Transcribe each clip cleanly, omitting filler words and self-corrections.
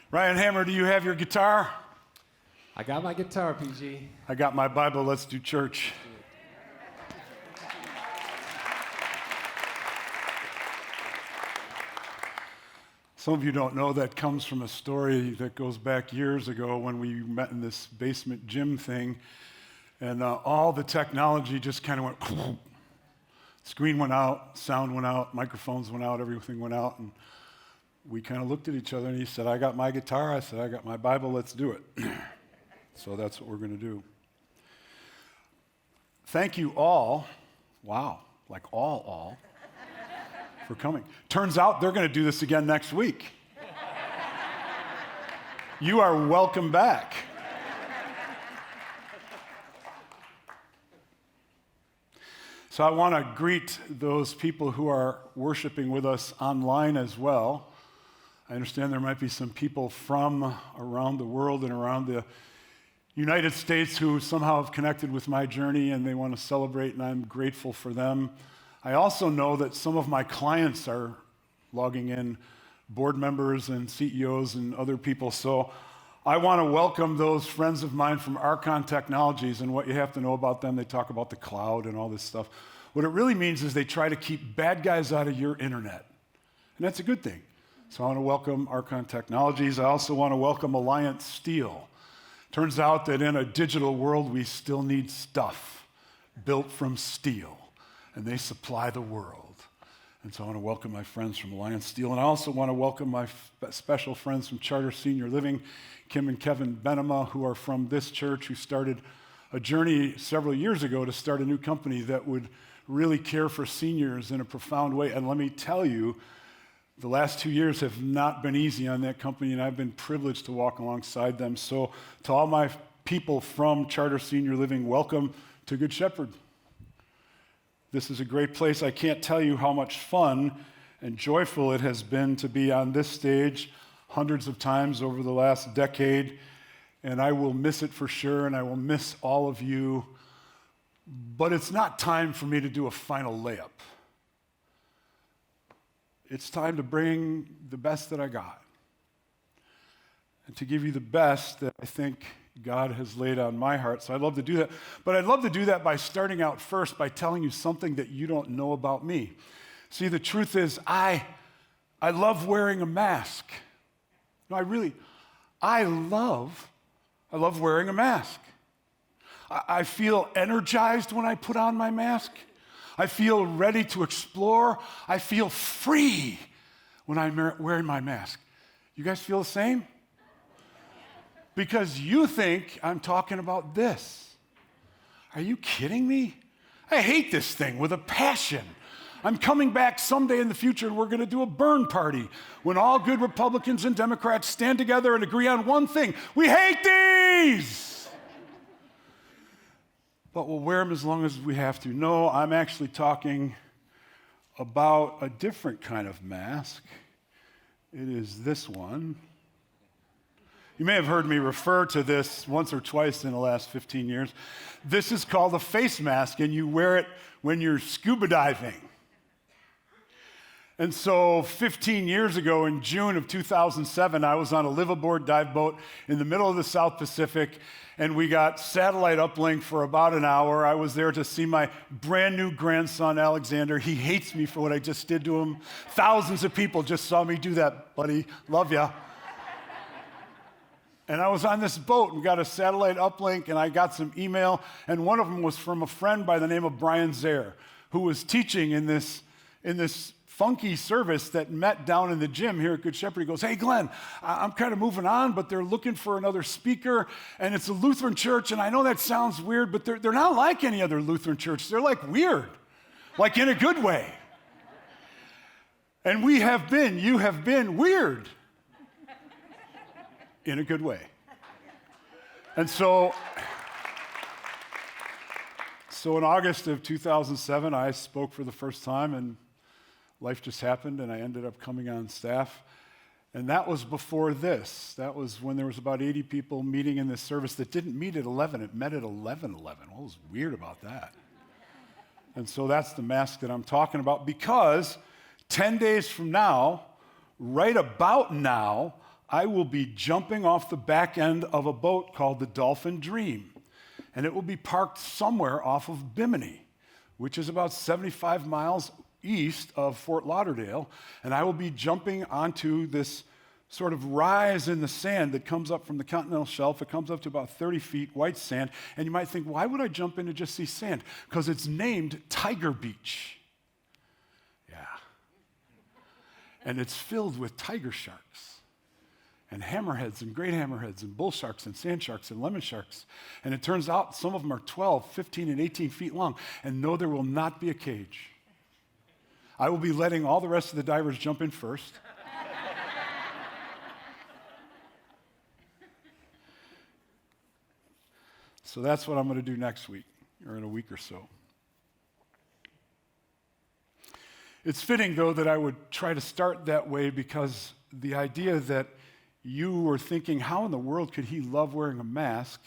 Ryan Hammer, do you have your guitar? I got my guitar, PG. I got my Bible. Let's do church. Some of you don't know that comes from a story that goes back years ago when we met in this basement gym thing, and all the technology just kind of went, screen went out, sound went out, microphones went out, everything went out, and we kind of looked at each other, and he said, I got my guitar, I said, I got my Bible, let's do it. So that's what we're going to do. Thank you all, wow, like all, for coming. Turns out they're going to do this again next week. You are welcome back. So I want to greet those people who are worshiping with us online as well. I understand there might be some people from around the world and around the United States who somehow have connected with my journey and they want to celebrate, and I'm grateful for them. I also know that some of my clients are logging in, board members and CEOs and other people. So I want to welcome those friends of mine from Archon Technologies, and what you have to know about them, they talk about the cloud and all this stuff. What it really means is they try to keep bad guys out of your internet, and that's a good thing. So I want to welcome Archon Technologies. I also want to welcome Alliance Steel. Turns out that in a digital world, we still need stuff built from steel, and they supply the world. And so I want to welcome my friends from Alliance Steel, and I also want to welcome my special friends from Charter Senior Living, Kim and Kevin Benema, who are from this church, who started a journey several years ago to start a new company that would really care for seniors in a profound way. And let me tell you, the last 2 years have not been easy on that company, and I've been privileged to walk alongside them. So to all my people from Charter Senior Living, welcome to Good Shepherd. This is a great place. I can't tell you how much fun and joyful it has been to be on this stage hundreds of times over the last decade, and I will miss it for sure, and I will miss all of you. But it's not time for me to do a final layup. It's time to bring the best that I got and to give you the best that I think God has laid on my heart. So I'd love to do that. But I'd love to do that by starting out first by telling you something that you don't know about me. See, the truth is I love wearing a mask. No, I love wearing a mask. I feel energized when I put on my mask. I feel ready to explore. I feel free when I'm wearing my mask. You guys feel the same? Because you think I'm talking about this. Are you kidding me? I hate this thing with a passion. I'm coming back someday in the future, and we're going to do a burn party when all good Republicans and Democrats stand together and agree on one thing. We hate these! But we'll wear them as long as we have to. No, I'm actually talking about a different kind of mask. It is this one. You may have heard me refer to this once or twice in the last 15 years. This is called a face mask, and you wear it when you're scuba diving. And so 15 years ago, in June of 2007, I was on a liveaboard dive boat in the middle of the South Pacific, and we got satellite uplink for about an hour. I was there to see my brand new grandson, Alexander. He hates me for what I just did to him. Thousands of people just saw me do that, buddy. Love ya. And I was on this boat and got a satellite uplink, and I got some email, and one of them was from a friend by the name of Brian Zare, who was teaching in this funky service that met down in the gym here at Good Shepherd. He goes, hey, Glen, I'm kind of moving on, but they're looking for another speaker, and it's a Lutheran church, and I know that sounds weird, but they're not like any other Lutheran church. They're like weird, like in a good way. And you have been weird in a good way. And so in August of 2007, I spoke for the first time, and life just happened, and I ended up coming on staff. And that was before this. That was when there was about 80 people meeting in this service that didn't meet at 11. It met at 11:11. What was weird about that? And so that's the mask that I'm talking about, because 10 days from now, right about now, I will be jumping off the back end of a boat called the Dolphin Dream, and it will be parked somewhere off of Bimini, which is about 75 miles east of Fort Lauderdale, and I will be jumping onto this sort of rise in the sand that comes up from the continental shelf. It comes up to about 30 feet, white sand, and you might think, why would I jump in to just see sand? Because it's named Tiger Beach. Yeah. And it's filled with tiger sharks and hammerheads and great hammerheads and bull sharks and sand sharks and lemon sharks. And it turns out some of them are 12, 15, and 18 feet long. And no, there will not be a cage. I will be letting all the rest of the divers jump in first. So that's what I'm going to do next week, or in a week or so. It's fitting, though, that I would try to start that way, because the idea that you were thinking, how in the world could he love wearing a mask,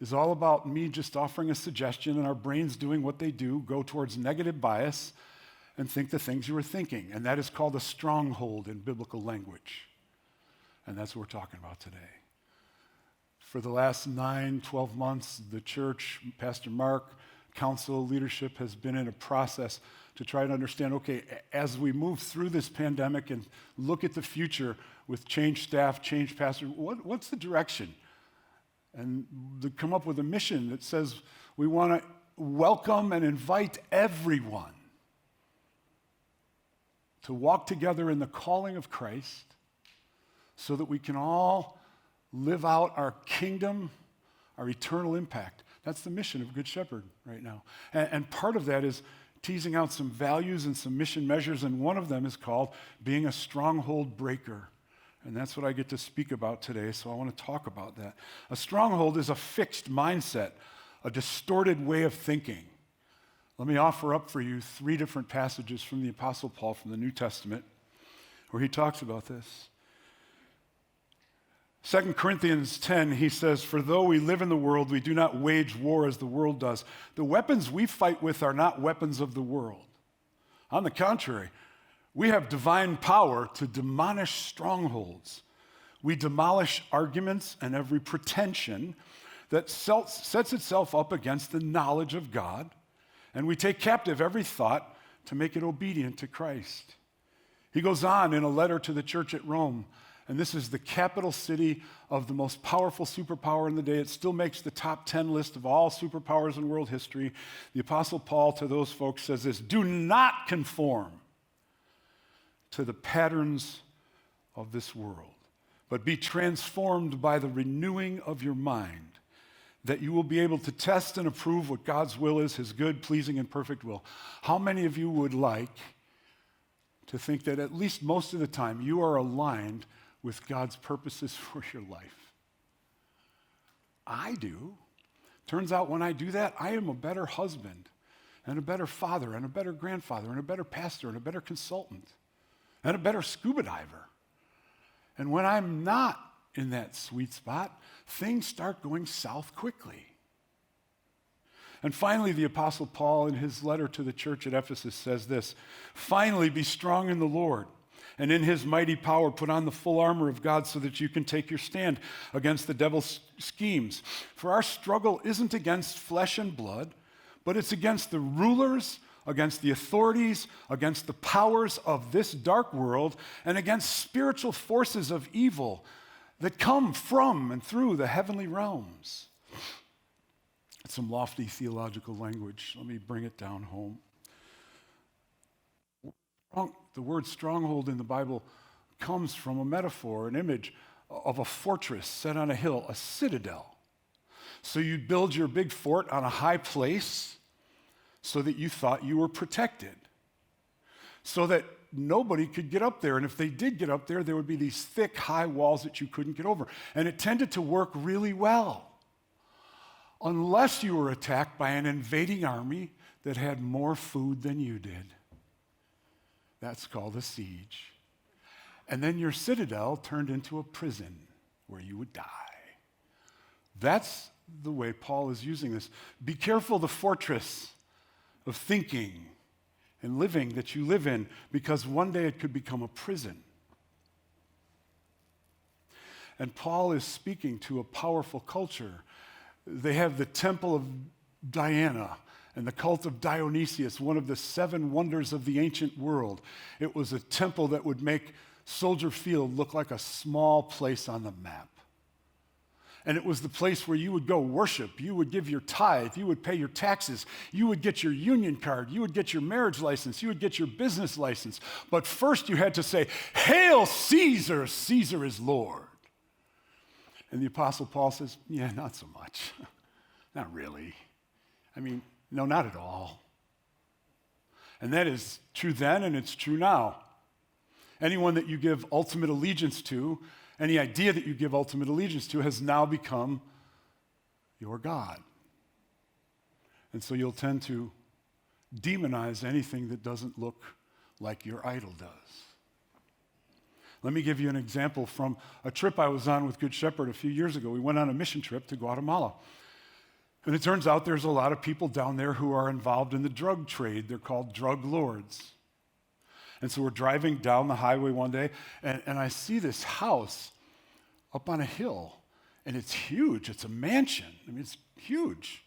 is all about me just offering a suggestion and our brains doing what they do, go towards negative bias and think the things you were thinking. And that is called a stronghold in biblical language. And that's what we're talking about today. For the last 9, 12 months, the church, Pastor Mark, council, leadership has been in a process to try to understand, okay, as we move through this pandemic and look at the future with changed staff, changed pastors, what's the direction? And to come up with a mission that says we want to welcome and invite everyone to walk together in the calling of Christ so that we can all live out our kingdom, our eternal impact. That's the mission of Good Shepherd right now. And part of that is teasing out some values and some mission measures, and one of them is called being a stronghold breaker. And that's what I get to speak about today, so I want to talk about that. A stronghold is a fixed mindset, a distorted way of thinking. Let me offer up for you 3 different passages from the Apostle Paul from the New Testament where he talks about this. 2 Corinthians 10, he says, "For though we live in the world, we do not wage war as the world does. The weapons we fight with are not weapons of the world. On the contrary, we have divine power to demolish strongholds. We demolish arguments and every pretension that sets itself up against the knowledge of God, and we take captive every thought to make it obedient to Christ." He goes on in a letter to the church at Rome, and this is the capital city of the most powerful superpower in the day. It still makes the top 10 list of all superpowers in world history. The Apostle Paul to those folks says this: "Do not conform to the patterns of this world, but be transformed by the renewing of your mind, that you will be able to test and approve what God's will is, his good, pleasing, and perfect will." How many of you would like to think that at least most of the time you are aligned with God's purposes for your life? I do. Turns out when I do that, I am a better husband and a better father and a better grandfather and a better pastor and a better consultant and a better scuba diver. And when I'm not in that sweet spot, things start going south quickly. And finally, the Apostle Paul, in his letter to the church at Ephesus, says this: "Finally, be strong in the Lord, and in his mighty power put on the full armor of God so that you can take your stand against the devil's schemes. For our struggle isn't against flesh and blood, but it's against the rulers, against the authorities, against the powers of this dark world, and against spiritual forces of evil that come from and through the heavenly realms." It's some lofty theological language. Let me bring it down home. The word stronghold in the Bible comes from a metaphor, an image of a fortress set on a hill, a citadel. So you'd build your big fort on a high place so that you thought you were protected, so that nobody could get up there. And if they did get up there, there would be these thick, high walls that you couldn't get over. And it tended to work really well, unless you were attacked by an invading army that had more food than you did. That's called a siege. And then your citadel turned into a prison where you would die. That's the way Paul is using this. Be careful the fortress of thinking and living that you live in, because one day it could become a prison. And Paul is speaking to a powerful culture. They have the temple of Diana and the cult of Dionysius, one of the 7 wonders of the ancient world. It was a temple that would make Soldier Field look like a small place on the map. And it was the place where you would go worship, you would give your tithe, you would pay your taxes, you would get your union card, you would get your marriage license, you would get your business license. But first you had to say, "Hail Caesar, Caesar is Lord." And the Apostle Paul says, yeah, not so much. Not really. I mean, no, not at all. And that is true then and it's true now. Anyone that you give ultimate allegiance to, any idea that you give ultimate allegiance to has now become your God. And so you'll tend to demonize anything that doesn't look like your idol does. Let me give you an example from a trip I was on with Good Shepherd a few years ago. We went on a mission trip to Guatemala. And it turns out there's a lot of people down there who are involved in the drug trade. They're called drug lords. And so we're driving down the highway one day, and I see this house up on a hill, and it's huge. It's a mansion. I mean, it's huge.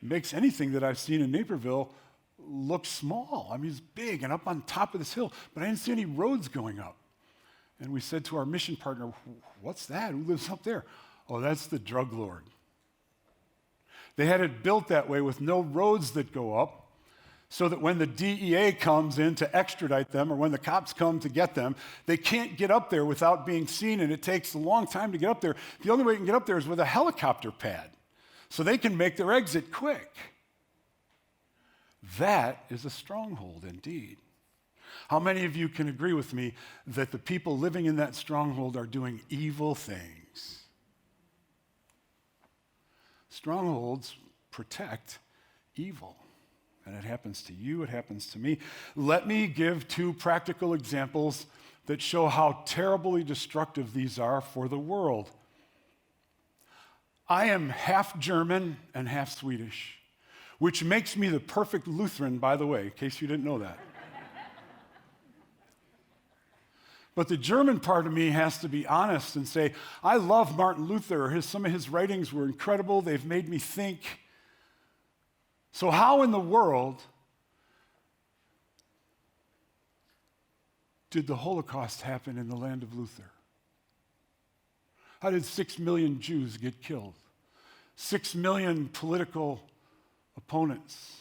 It makes anything that I've seen in Naperville look small. I mean, it's big and up on top of this hill, but I didn't see any roads going up. And we said to our mission partner, "What's that? Who lives up there?" "Oh, that's the drug lord." They had it built that way with no roads that go up, so that when the DEA comes in to extradite them or when the cops come to get them, they can't get up there without being seen, and it takes a long time to get up there. The only way you can get up there is with a helicopter pad, so they can make their exit quick. That is a stronghold indeed. How many of you can agree with me that the people living in that stronghold are doing evil things? Strongholds protect evil. And it happens to you, it happens to me. Let me give 2 practical examples that show how terribly destructive these are for the world. I am half German and half Swedish, which makes me the perfect Lutheran, by the way, in case you didn't know that. But the German part of me has to be honest and say, I love Martin Luther. Some of his writings were incredible. They've made me think. So how in the world did the Holocaust happen in the land of Luther? How did 6 million Jews get killed? 6 million political opponents.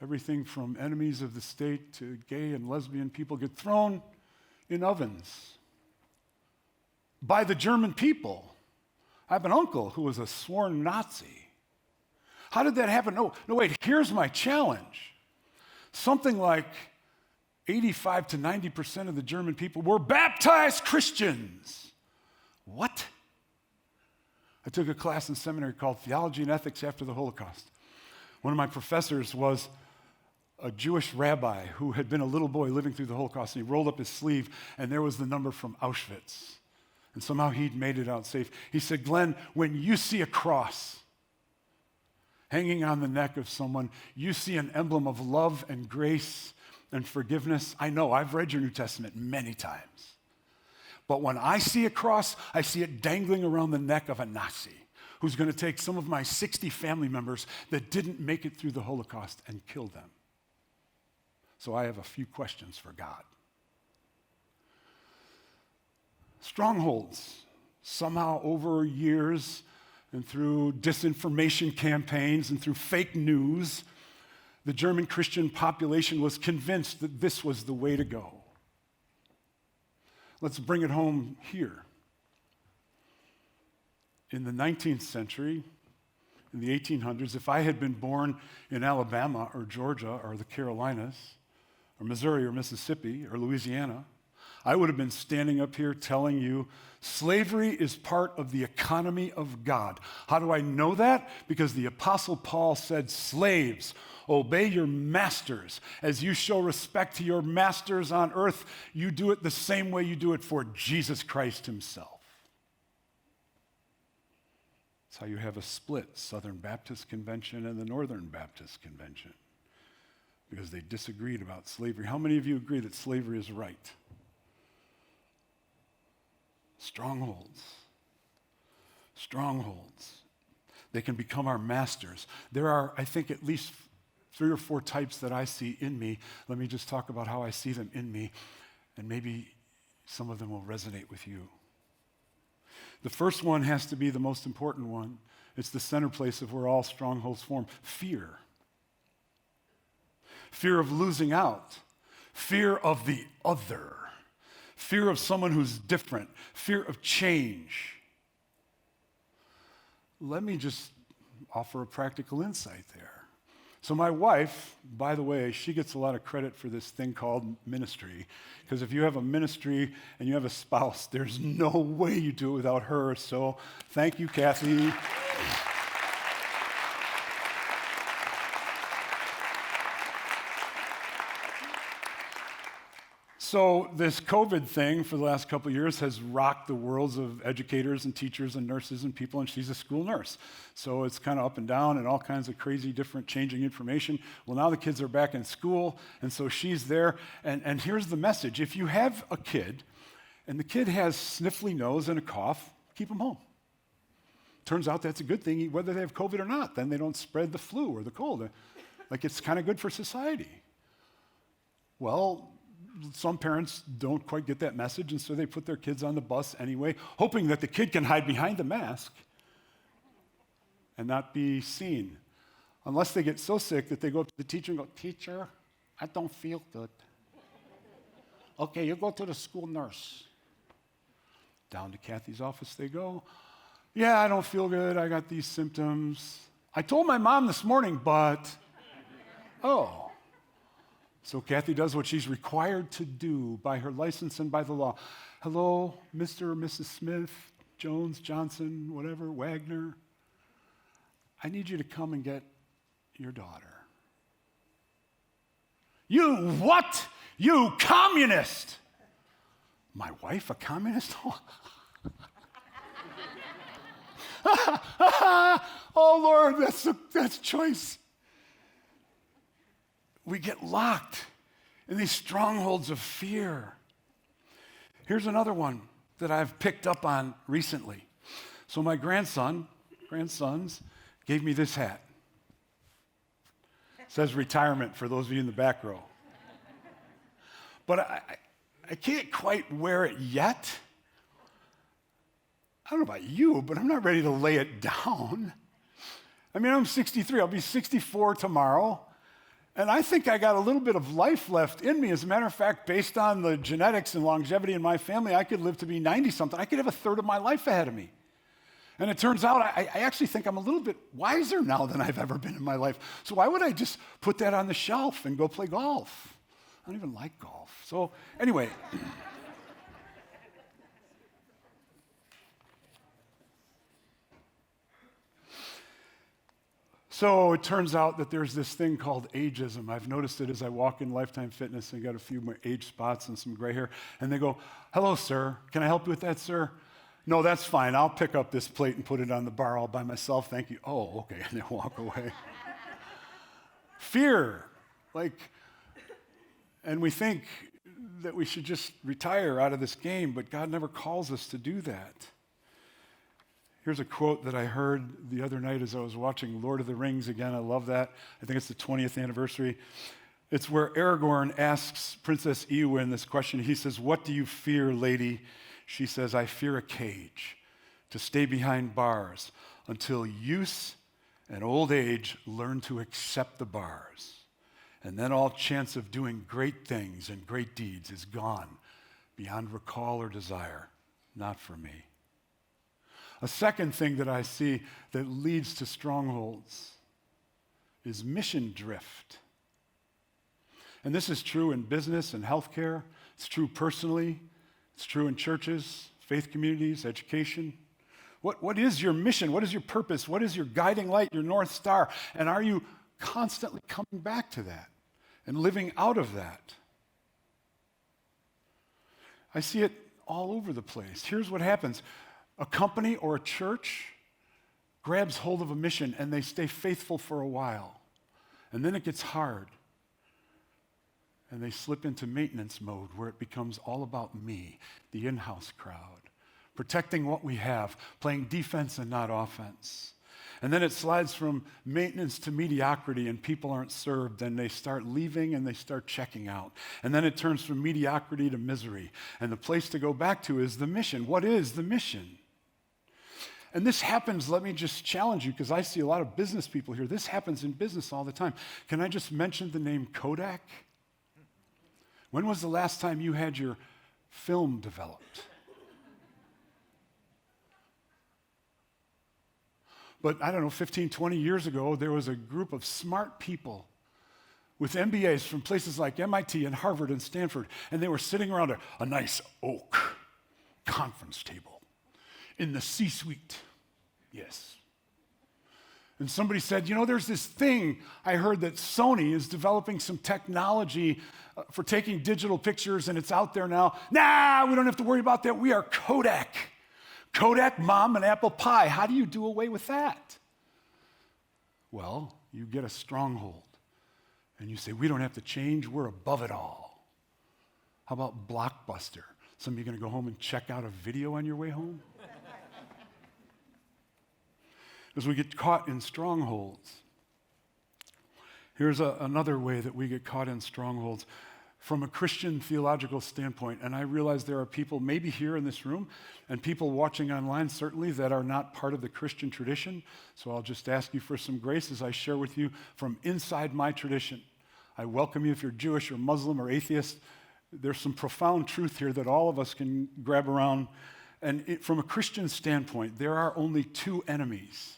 Everything from enemies of the state to gay and lesbian people get thrown in ovens by the German people. I have an uncle who was a sworn Nazi. How did that happen? No, wait, here's my challenge. Something like 85 to 90% of the German people were baptized Christians. What? I took a class in seminary called Theology and Ethics After the Holocaust. One of my professors was a Jewish rabbi who had been a little boy living through the Holocaust, and he rolled up his sleeve, and there was the number from Auschwitz. And somehow he'd made it out safe. He said, Glenn, when you see a cross hanging on the neck of someone, you see an emblem of love and grace and forgiveness. I know, I've read your New Testament many times. But when I see a cross, I see it dangling around the neck of a Nazi who's going to take some of my 60 family members that didn't make it through the Holocaust and kill them. So I have a few questions for God. Strongholds, somehow over years, and through disinformation campaigns and through fake news, the German Christian population was convinced that this was the way to go. Let's bring it home here. In the 19th century, in the 1800s, if I had been born in Alabama or Georgia or the Carolinas or Missouri or Mississippi or Louisiana, I would have been standing up here telling you slavery is part of the economy of God. How do I know that? Because the Apostle Paul said, slaves, obey your masters. As you show respect to your masters on earth, you do it the same way you do it for Jesus Christ himself. That's how you have a split, Southern Baptist Convention and the Northern Baptist Convention, because they disagreed about slavery. How many of you agree that slavery is right? Strongholds. Strongholds. They can become our masters. There are, I think, at least 3 or 4 types that I see in me. Let me just talk about how I see them in me, and maybe some of them will resonate with you. The first one has to be the most important one. It's the center place of where all strongholds form. Fear. Fear of losing out. Fear of the other. Fear of someone who's different. Fear of change. Let me just offer a practical insight there. So my wife, by the way, she gets a lot of credit for this thing called ministry, because if you have a ministry and you have a spouse, there's no way you do it without her. So thank you, Kathy. So this COVID thing for the last couple of years has rocked the worlds of educators and teachers and nurses and people, and she's a school nurse. So it's kind of up and down and all kinds of crazy different changing information. Well, now the kids are back in school, and so she's there. And here's the message. If you have a kid, and the kid has sniffly nose and a cough, keep them home. Turns out that's a good thing, whether they have COVID or not. Then they don't spread the flu or the cold. Like, it's kind of good for society. Well, some parents don't quite get that message, and so they put their kids on the bus anyway, hoping that the kid can hide behind the mask and not be seen. Unless they get so sick that they go up to the teacher and go, "Teacher, I don't feel good." "Okay, you go to the school nurse." Down to Kathy's office they go. "Yeah, I don't feel good. I got these symptoms. I told my mom this morning, but..." Oh. So Kathy does what she's required to do by her license and by the law. "Hello, Mr. or Mrs. Smith, Jones, Johnson, whatever, Wagner. I need you to come and get your daughter." "You what? You communist!" "My wife, a communist?" Oh, Lord, that's choice. We get locked in these strongholds of fear. Here's another one that I've picked up on recently. So my grandsons gave me this hat. It says retirement for those of you in the back row. But I can't quite wear it yet. I don't know about you, but I'm not ready to lay it down. I mean, I'm 63. I'll be 64 tomorrow. And I think I got a little bit of life left in me. As a matter of fact, based on the genetics and longevity in my family, I could live to be 90-something. I could have a third of my life ahead of me. And it turns out I actually think I'm a little bit wiser now than I've ever been in my life. So why would I just put that on the shelf and go play golf? I don't even like golf. So anyway. So it turns out that there's this thing called ageism. I've noticed it as I walk in Lifetime Fitness and got a few more age spots and some gray hair. And they go, "Hello, sir. Can I help you with that, sir?" "No, that's fine. I'll pick up this plate and put it on the bar all by myself. Thank you." "Oh, okay." And they walk away. Fear. And we think that we should just retire out of this game, but God never calls us to do that. Here's a quote that I heard the other night as I was watching Lord of the Rings again. I love that. I think it's the 20th anniversary. It's where Aragorn asks Princess Eowyn this question. He says, "What do you fear, lady?" She says, "I fear a cage, to stay behind bars until use and old age learn to accept the bars. And then all chance of doing great things and great deeds is gone beyond recall or desire. Not for me." A second thing that I see that leads to strongholds is mission drift. And this is true in business and healthcare. It's true personally. It's true in churches, faith communities, education. What is your mission? What is your purpose? What is your guiding light, your North Star? And are you constantly coming back to that and living out of that? I see it all over the place. Here's what happens. A company or a church grabs hold of a mission and they stay faithful for a while. And then it gets hard. And they slip into maintenance mode where it becomes all about me, the in-house crowd, protecting what we have, playing defense and not offense. And then it slides from maintenance to mediocrity, and people aren't served, and they start leaving and they start checking out. And then it turns from mediocrity to misery. And the place to go back to is the mission. What is the mission? And this happens, let me just challenge you, because I see a lot of business people here. This happens in business all the time. Can I just mention the name Kodak? When was the last time you had your film developed? But I don't know, 15, 20 years ago, there was a group of smart people with MBAs from places like MIT and Harvard and Stanford, and they were sitting around a nice oak conference table in the C-suite. Yes. And somebody said, there's this thing I heard that Sony is developing some technology for taking digital pictures, and it's out there now. Nah, we don't have to worry about that. We are Kodak. Kodak, Mom, and apple pie. How do you do away with that? Well, you get a stronghold, and you say, we don't have to change. We're above it all. How about Blockbuster? Some of you going to go home and check out a video on your way home? As we get caught in strongholds. Here's another way that we get caught in strongholds from a Christian theological standpoint. And I realize there are people maybe here in this room and people watching online certainly that are not part of the Christian tradition. So I'll just ask you for some grace as I share with you from inside my tradition. I welcome you if you're Jewish or Muslim or atheist. There's some profound truth here that all of us can grab around. And from a Christian standpoint, there are only two enemies.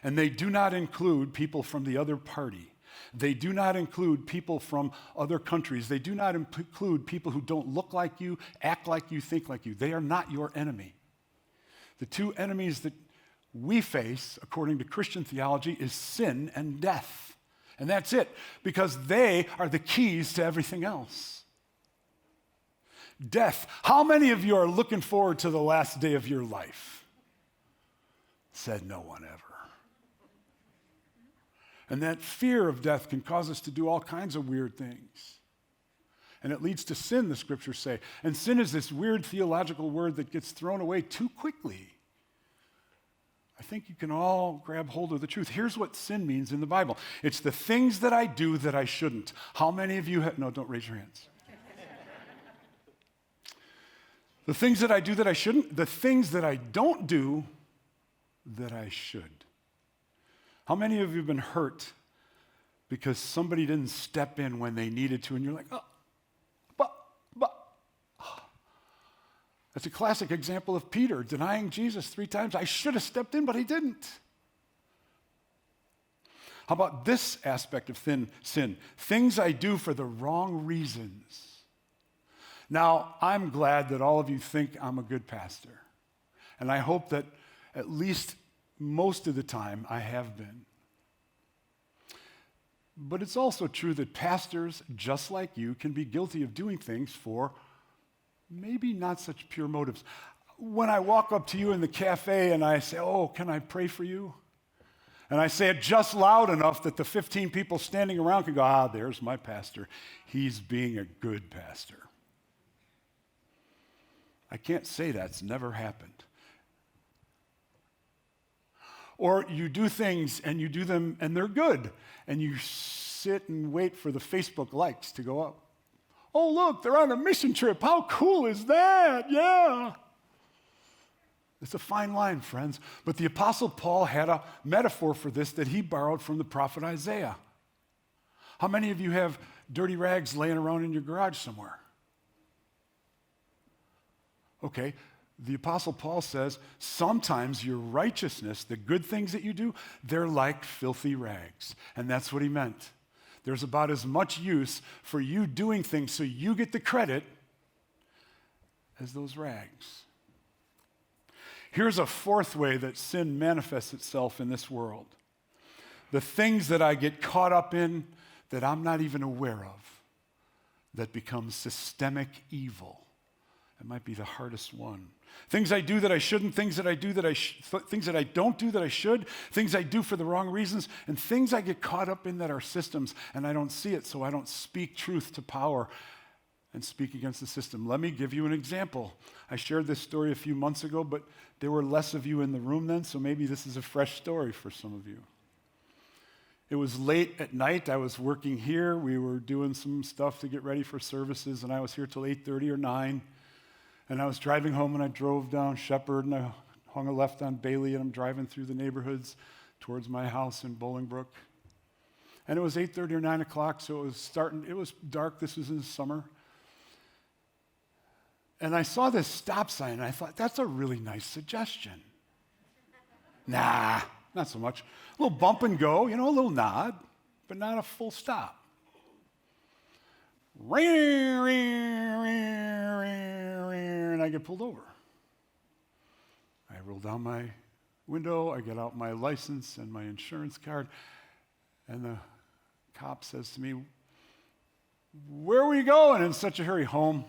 And they do not include people from the other party. They do not include people from other countries. They do not include people who don't look like you, act like you, think like you. They are not your enemy. The two enemies that we face, according to Christian theology, is sin and death. And that's it, because they are the keys to everything else. Death. How many of you are looking forward to the last day of your life? Said no one ever. And that fear of death can cause us to do all kinds of weird things. And it leads to sin, the scriptures say. And sin is this weird theological word that gets thrown away too quickly. I think you can all grab hold of the truth. Here's what sin means in the Bible. It's the things that I do that I shouldn't. How many of you have, no, don't raise your hands. The things that I do that I shouldn't, the things that I don't do that I should. How many of you have been hurt because somebody didn't step in when they needed to, and you're like, That's a classic example of Peter denying Jesus 3 times. I should have stepped in, but I didn't. How about this aspect of sin? Things I do for the wrong reasons. Now, I'm glad that all of you think I'm a good pastor, and I hope that at least most of the time I have been. But it's also true that pastors, just like you, can be guilty of doing things for maybe not such pure motives. When I walk up to you in the cafe and I say, can I pray for you? And I say it just loud enough that the 15 people standing around can go, there's my pastor. He's being a good pastor. I can't say that's never happened. Or you do things and you do them and they're good, and you sit and wait for the Facebook likes to go up. Oh, look, they're on a mission trip. How cool is that? Yeah. It's a fine line, friends. But the Apostle Paul had a metaphor for this that he borrowed from the prophet Isaiah. How many of you have dirty rags laying around in your garage somewhere? Okay. The Apostle Paul says, sometimes your righteousness, the good things that you do, they're like filthy rags. And that's what he meant. There's about as much use for you doing things so you get the credit as those rags. Here's a fourth way that sin manifests itself in this world. The things that I get caught up in that I'm not even aware of, that become systemic evil. It might be the hardest one. Things I do that I shouldn't, things that I do that things that I don't do that I should, things I do for the wrong reasons, and things I get caught up in that are systems, and I don't see it, so I don't speak truth to power. and speak against the system. Let me give you an example. I shared this story a few months ago, but there were less of you in the room then, so maybe this is a fresh story for some of you. It was late at night. I was working here. We were doing some stuff to get ready for services, and I was here till 8:30 or 9. And I was driving home, and I drove down Shepherd, and I hung a left on Bailey, and I'm driving through the neighborhoods towards my house in Bolingbrook. And it was 8:30 or 9 o'clock, so it was dark. This was in the summer. And I saw this stop sign, and I thought, that's a really nice suggestion. Nah, not so much. A little bump and go, a little nod, but not a full stop. And I get pulled over. I roll down my window, I get out my license and my insurance card, and the cop says to me, "Where were you going in such a hurry?" "Home."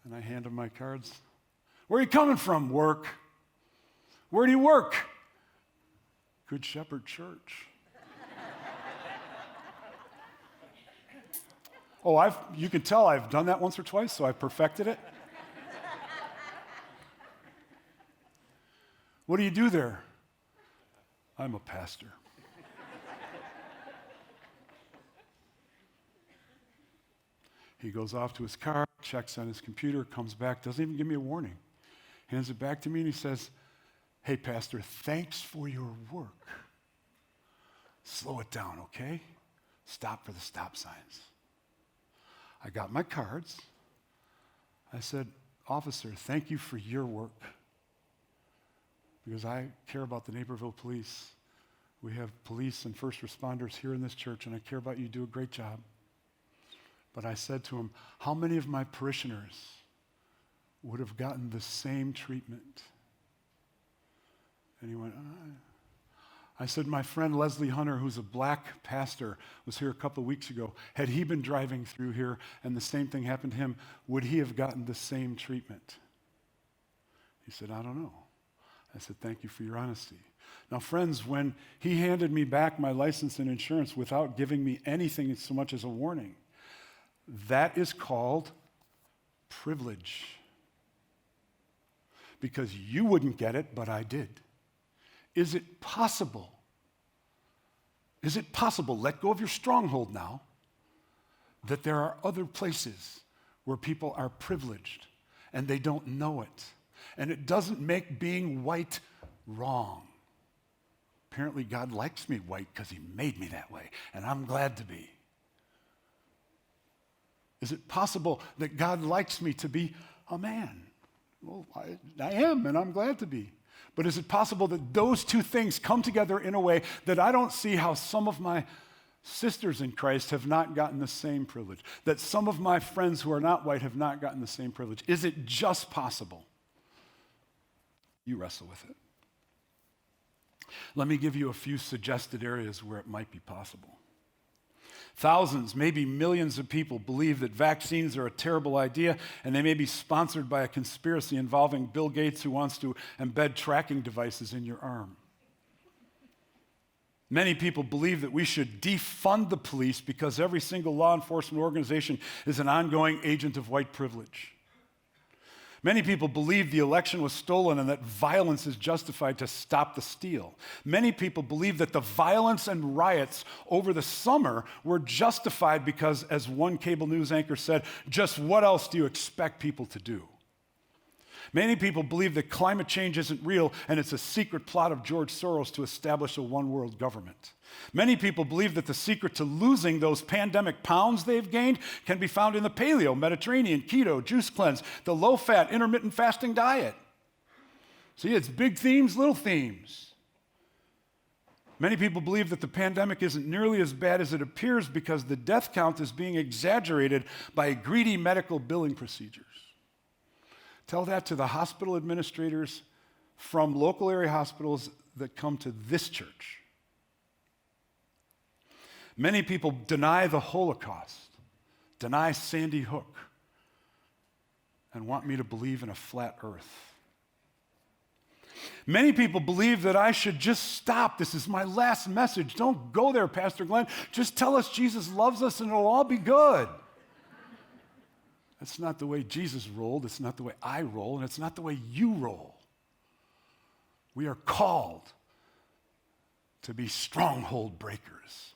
And I hand him my cards. "Where are you coming from?" "Work." "Where do you work?" "Good Shepherd Church." Oh, you can tell I've done that once or twice, so I perfected it. "What do you do there?" "I'm a pastor." He goes off to his car, checks on his computer, comes back, doesn't even give me a warning. Hands it back to me, and he says, "Hey, Pastor, thanks for your work. Slow it down, okay? Stop for the stop signs." I got my cards. I said, "Officer, thank you for your work, because I care about the Naperville police. We have police and first responders here in this church, and I care about you. Do a great job." But I said to him, "How many of my parishioners would have gotten the same treatment?" And he went, I said, "My friend Leslie Hunter, who's a black pastor, was here a couple of weeks ago. Had he been driving through here and the same thing happened to him, would he have gotten the same treatment?" He said, "I don't know." I said, "Thank you for your honesty." Now, friends, when he handed me back my license and insurance without giving me anything so much as a warning, that is called privilege. Because you wouldn't get it, but I did. Is it possible? Let go of your stronghold now, that there are other places where people are privileged and they don't know it. And it doesn't make being white wrong. Apparently God likes me white because he made me that way, and I'm glad to be. Is it possible that God likes me to be a man? Well, I am, and I'm glad to be. But is it possible that those two things come together in a way that I don't see how some of my sisters in Christ have not gotten the same privilege, that some of my friends who are not white have not gotten the same privilege? Is it just possible? You wrestle with it. Let me give you a few suggested areas where it might be possible. Thousands, maybe millions of people believe that vaccines are a terrible idea, and they may be sponsored by a conspiracy involving Bill Gates, who wants to embed tracking devices in your arm. Many people believe that we should defund the police because every single law enforcement organization is an ongoing agent of white privilege. Many people believe the election was stolen and that violence is justified to stop the steal. Many people believe that the violence and riots over the summer were justified because, as one cable news anchor said, just what else do you expect people to do? Many people believe that climate change isn't real and it's a secret plot of George Soros to establish a one-world government. Many people believe that the secret to losing those pandemic pounds they've gained can be found in the paleo, Mediterranean, keto, juice cleanse, the low-fat, intermittent fasting diet. See, it's big themes, little themes. Many people believe that the pandemic isn't nearly as bad as it appears because the death count is being exaggerated by greedy medical billing procedures. Tell that to the hospital administrators from local area hospitals that come to this church. Many people deny the Holocaust, deny Sandy Hook, and want me to believe in a flat earth. Many people believe that I should just stop. This is my last message. Don't go there, Pastor Glen. Just tell us Jesus loves us and it'll all be good. That's not the way Jesus rolled. It's not the way I roll, and it's not the way you roll. We are called to be stronghold breakers,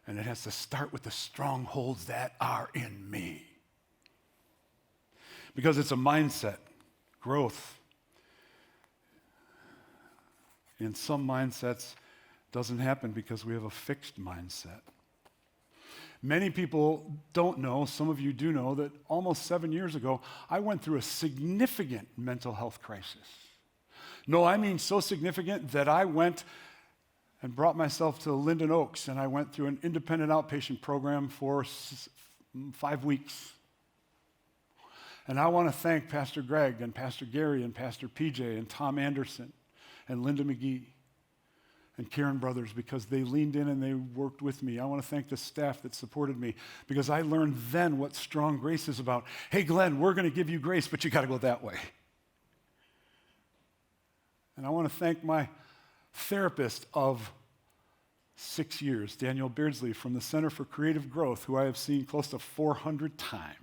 and it has to start with the strongholds that are in me. Because it's a mindset, growth. In some mindsets, doesn't happen because we have a fixed mindset. Many people don't know, some of you do know, that almost 7 years ago, I went through a significant mental health crisis. No, I mean so significant that I went and brought myself to Linden Oaks, and I went through an independent outpatient program for 5 weeks. And I want to thank Pastor Greg and Pastor Gary and Pastor PJ and Tom Anderson and Linda McGee and Karen Brothers, because they leaned in and they worked with me. I want to thank the staff that supported me, because I learned then what strong grace is about. Hey, Glen, we're going to give you grace, but you got to go that way. And I want to thank my therapist of 6 years, Daniel Beardsley from the Center for Creative Growth, who I have seen close to 400 times.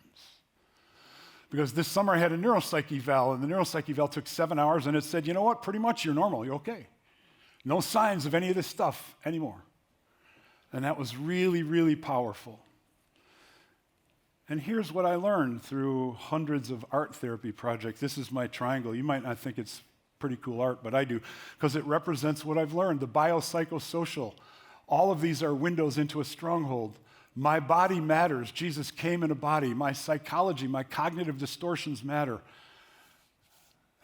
Because this summer I had a neuropsych eval, and the neuropsych eval took 7 hours, and it said, you know what, pretty much you're normal, you're okay. No signs of any of this stuff anymore. And that was really, really powerful. And here's what I learned through hundreds of art therapy projects. This is my triangle. You might not think it's pretty cool art, but I do, because it represents what I've learned. The biopsychosocial, all of these are windows into a stronghold. My body matters. Jesus came in a body. My psychology, my cognitive distortions matter.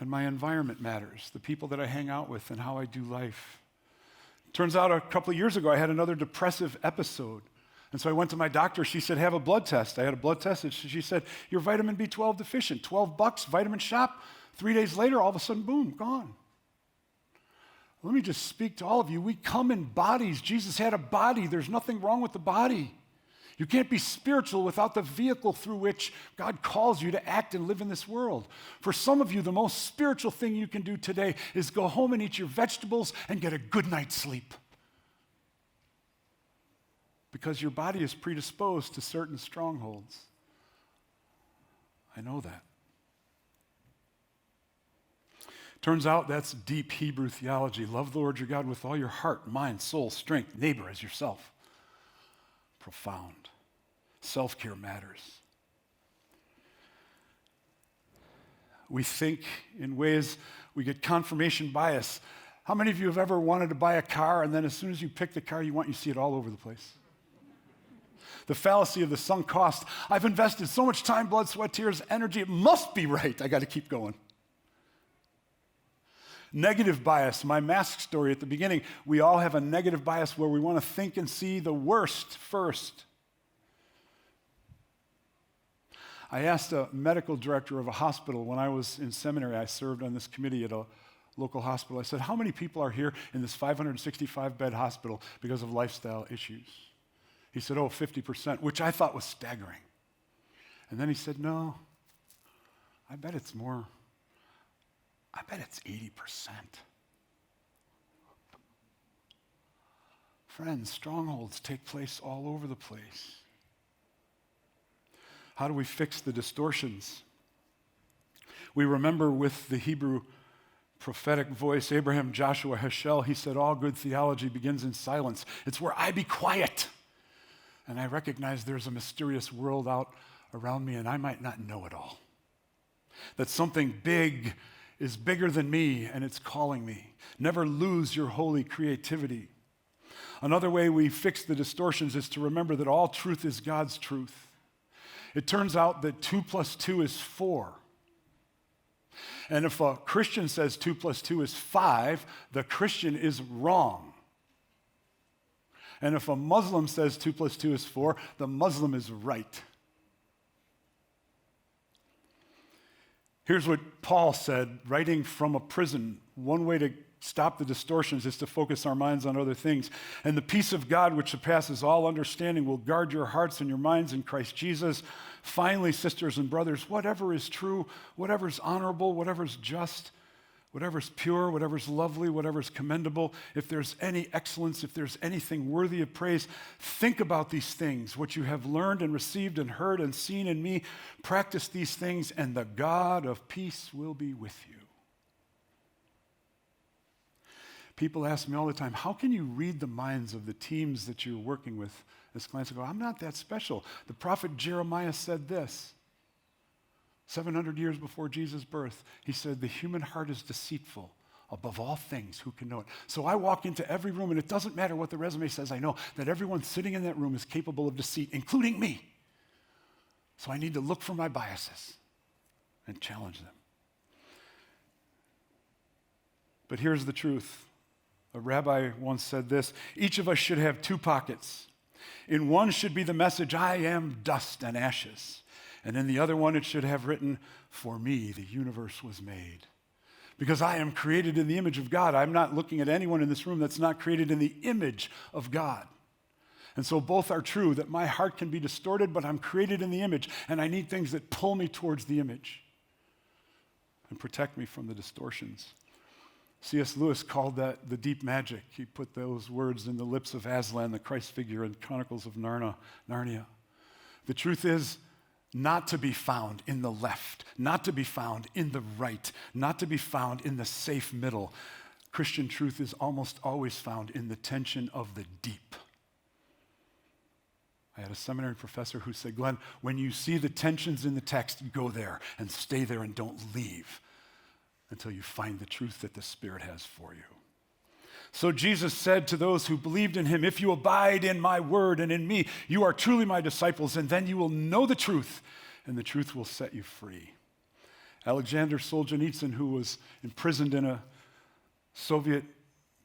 And my environment matters, the people that I hang out with and how I do life. Turns out a couple of years ago, I had another depressive episode. And so I went to my doctor. She said, have a blood test. I had a blood test. And she said, you're vitamin B12 deficient. $12, vitamin shop. 3 days later, all of a sudden, boom, gone. Let me just speak to all of you. We come in bodies. Jesus had a body. There's nothing wrong with the body. You can't be spiritual without the vehicle through which God calls you to act and live in this world. For some of you, the most spiritual thing you can do today is go home and eat your vegetables and get a good night's sleep. Because your body is predisposed to certain strongholds. I know that. Turns out that's deep Hebrew theology. Love the Lord your God with all your heart, mind, soul, strength, neighbor as yourself. Profound. Self-care matters. We think in ways, we get confirmation bias. How many of you have ever wanted to buy a car, and then as soon as you pick the car you want, you see it all over the place? The fallacy of the sunk cost. I've invested so much time, blood, sweat, tears, energy. It must be right. I got to keep going. Negative bias, my mask story at the beginning, we all have a negative bias where we want to think and see the worst first. I asked a medical director of a hospital when I was in seminary. I served on this committee at a local hospital. I said, how many people are here in this 565-bed hospital because of lifestyle issues? He said, 50%, which I thought was staggering. And then he said, no, I bet it's more. I bet it's 80%. Friends, strongholds take place all over the place. How do we fix the distortions? We remember with the Hebrew prophetic voice, Abraham, Joshua, Heschel, he said, all good theology begins in silence. It's where I be quiet. And I recognize there's a mysterious world out around me, and I might not know it all. That something big is bigger than me, and it's calling me. Never lose your holy creativity. Another way we fix the distortions is to remember that all truth is God's truth. It turns out that 2 + 2 is 4. And if a Christian says 2 + 2 is 5, the Christian is wrong. And if a Muslim says 2 + 2 is 4, the Muslim is right. Here's what Paul said, writing from a prison. One way to stop the distortions is to focus our minds on other things. And the peace of God, which surpasses all understanding, will guard your hearts and your minds in Christ Jesus. Finally, sisters and brothers, whatever is true, whatever is honorable, whatever is just, whatever's pure, whatever's lovely, whatever's commendable, if there's any excellence, if there's anything worthy of praise, think about these things, what you have learned and received and heard and seen in me. Practice these things, and the God of peace will be with you. People ask me all the time, how can you read the minds of the teams that you're working with as clients? I go, I'm not that special. The prophet Jeremiah said this. 700 years before Jesus' birth, he said, the human heart is deceitful above all things. Who can know it? So I walk into every room, and it doesn't matter what the resume says. I know that everyone sitting in that room is capable of deceit, including me. So I need to look for my biases and challenge them. But here's the truth. A rabbi once said this: each of us should have two pockets. In one should be the message, I am dust and ashes. And in the other one, it should have written, for me, the universe was made. Because I am created in the image of God. I'm not looking at anyone in this room that's not created in the image of God. And so both are true, that my heart can be distorted, but I'm created in the image, and I need things that pull me towards the image and protect me from the distortions. C.S. Lewis called that the deep magic. He put those words in the lips of Aslan, the Christ figure in Chronicles of Narnia. The truth is, not to be found in the left, not to be found in the right, not to be found in the safe middle. Christian truth is almost always found in the tension of the deep. I had a seminary professor who said, Glenn, when you see the tensions in the text, go there and stay there and don't leave until you find the truth that the Spirit has for you. So Jesus said to those who believed in him, if you abide in my word and in me, you are truly my disciples, and then you will know the truth, and the truth will set you free. Alexander Solzhenitsyn, who was imprisoned in a Soviet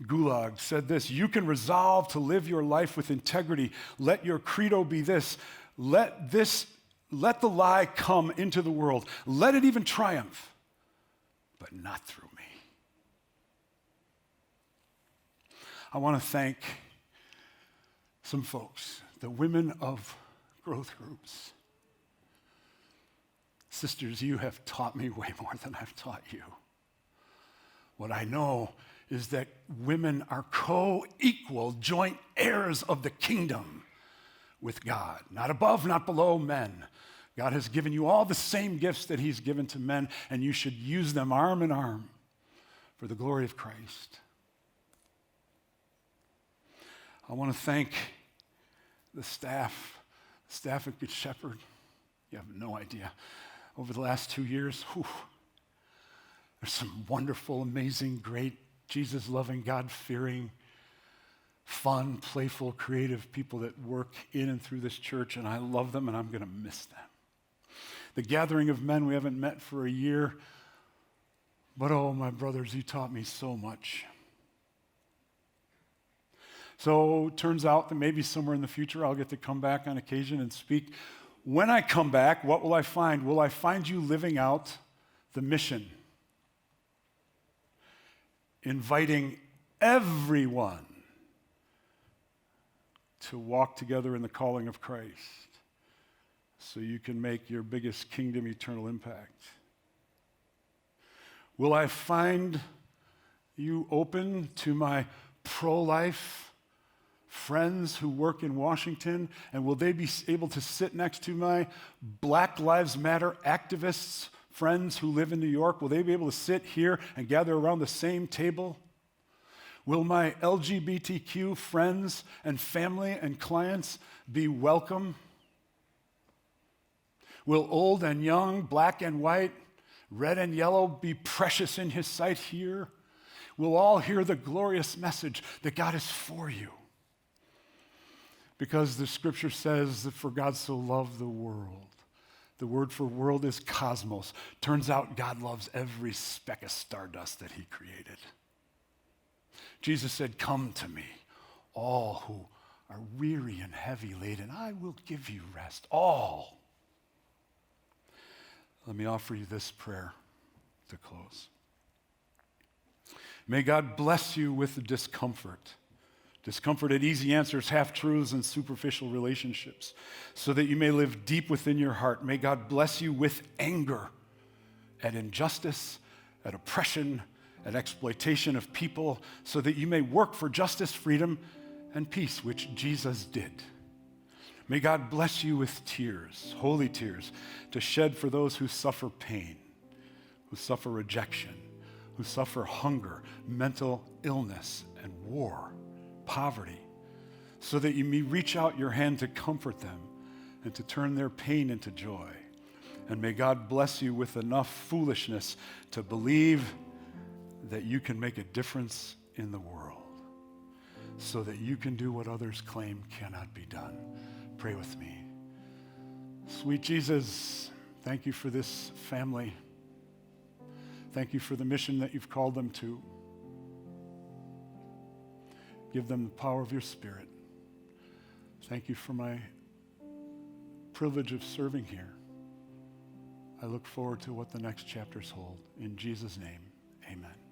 gulag, said this: you can resolve to live your life with integrity. Let your credo be this: let the lie come into the world. Let it even triumph, but not through me. I want to thank some folks, the women of growth groups. Sisters, you have taught me way more than I've taught you. What I know is that women are co-equal, joint heirs of the kingdom with God. Not above, not below men. God has given you all the same gifts that he's given to men, and you should use them arm in arm for the glory of Christ. I want to thank the staff at Good Shepherd. You have no idea. Over the last 2 years, there's some wonderful, amazing, great, Jesus-loving, God-fearing, fun, playful, creative people that work in and through this church, and I love them, and I'm going to miss them. The gathering of men, we haven't met for a year, but oh, my brothers, you taught me so much. So it turns out that maybe somewhere in the future I'll get to come back on occasion and speak. When I come back, what will I find? Will I find you living out the mission? Inviting everyone to walk together in the calling of Christ so you can make your biggest kingdom eternal impact. Will I find you open to my pro-life friends who work in Washington, and will they be able to sit next to my Black Lives Matter activists, friends who live in New York? Will they be able to sit here and gather around the same table? Will my LGBTQ friends and family and clients be welcome? Will old and young, black and white, red and yellow be precious in his sight here? We'll all hear the glorious message that God is for you. Because the scripture says that for God so loved the world. The word for world is cosmos. Turns out God loves every speck of stardust that he created. Jesus said, come to me, all who are weary and heavy laden. I will give you rest. All. Let me offer you this prayer to close. May God bless you with discomfort. Discomfort at easy answers, half-truths, and superficial relationships, so that you may live deep within your heart. May God bless you with anger at injustice, at oppression, at exploitation of people, so that you may work for justice, freedom, and peace, which Jesus did. May God bless you with tears, holy tears, to shed for those who suffer pain, who suffer rejection, who suffer hunger, mental illness, and war, poverty, so that you may reach out your hand to comfort them and to turn their pain into joy. And may God bless you with enough foolishness to believe that you can make a difference in the world, so that you can do what others claim cannot be done. Pray with me. Sweet Jesus, thank you for this family. Thank you for the mission that you've called them to. Give them the power of your Spirit. Thank you for my privilege of serving here. I look forward to what the next chapters hold. In Jesus' name, amen.